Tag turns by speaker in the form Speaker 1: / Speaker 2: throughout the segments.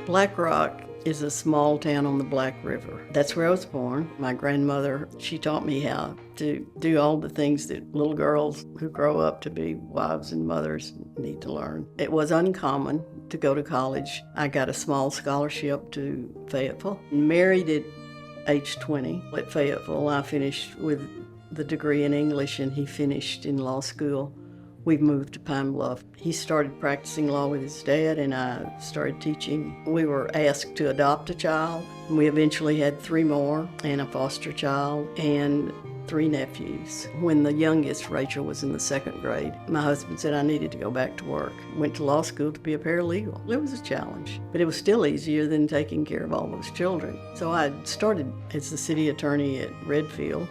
Speaker 1: Black Rock is a small town on the Black River. That's where I was born. My grandmother, she taught me how to do all the things that little girls who grow up to be wives and mothers need to learn. It was uncommon to go to college. I got a small scholarship to Fayetteville. Married at age 20 at Fayetteville. I finished with the degree in English and he finished in law school. We moved to Pine Bluff. He started practicing law with his dad and I started teaching. We were asked to adopt a child. We eventually had 3 more and a foster child and 3 nephews. When the youngest, Rachel, was in the 2nd grade, my husband said I needed to go back to work. Went to law school to be a paralegal. It was a challenge, but it was still easier than taking care of all those children. So I started as the city attorney at Redfield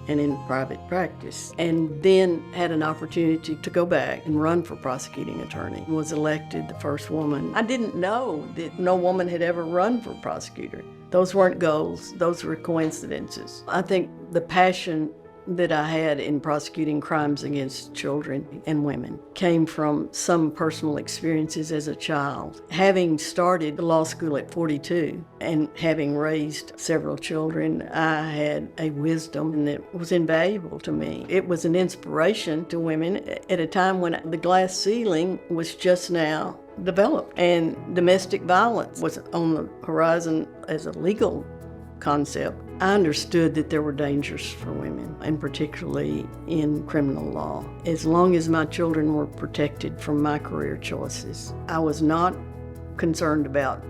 Speaker 1: and in private practice, and then had an opportunity to go back and run for prosecuting attorney. Was elected the first woman. I didn't know that no woman had ever run for prosecutor. Those weren't goals, those were coincidences. I think the passion that I had in prosecuting crimes against children and women came from some personal experiences as a child. Having started law school at 42 and having raised several children, I had a wisdom that was invaluable to me. It was an inspiration to women at a time when the glass ceiling was just now developed and domestic violence was on the horizon as a legal concept. I understood that there were dangers for women, and particularly in criminal law. As long as my children were protected from my career choices, I was not concerned about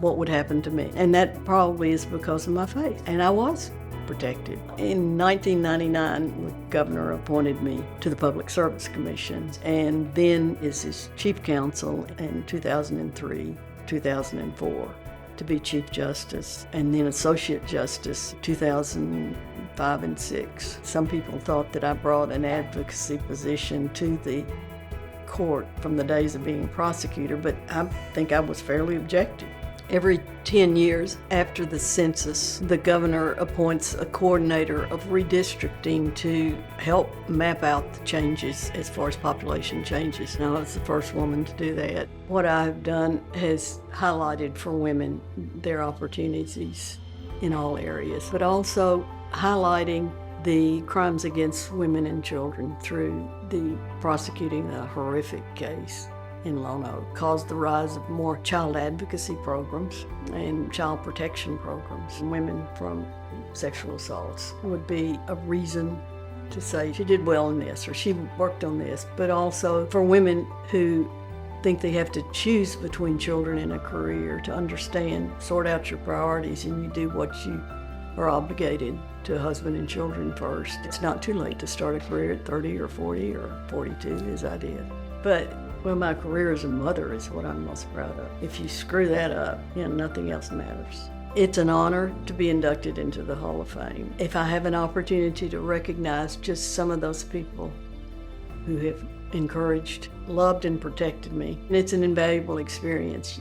Speaker 1: what would happen to me. And that probably is because of my faith. And I was protected. In 1999, the governor appointed me to the Public Service Commission, and then as his chief counsel in 2003, 2004. To be Chief Justice, and then Associate Justice 2005 and 6. Some people thought that I brought an advocacy position to the court from the days of being a prosecutor, but I think I was fairly objective. Every 10 years after the census, the governor appoints a coordinator of redistricting to help map out the changes as far as population changes. Now, I was the first woman to do that. What I've done has highlighted for women their opportunities in all areas, but also highlighting the crimes against women and children through the prosecuting a horrific case in Lone Oak, caused the rise of more child advocacy programs and child protection programs. Women from sexual assaults would be a reason to say she did well in this or she worked on this, but also for women who think they have to choose between children and a career, to understand, sort out your priorities, and you do what you are obligated to a husband and children first. It's not too late to start a career at 30 or 40 or 42 as I did. But well, my career as a mother is what I'm most proud of. If you screw that up, nothing else matters. It's an honor to be inducted into the Hall of Fame. If I have an opportunity to recognize just some of those people who have encouraged, loved, and protected me, it's an invaluable experience.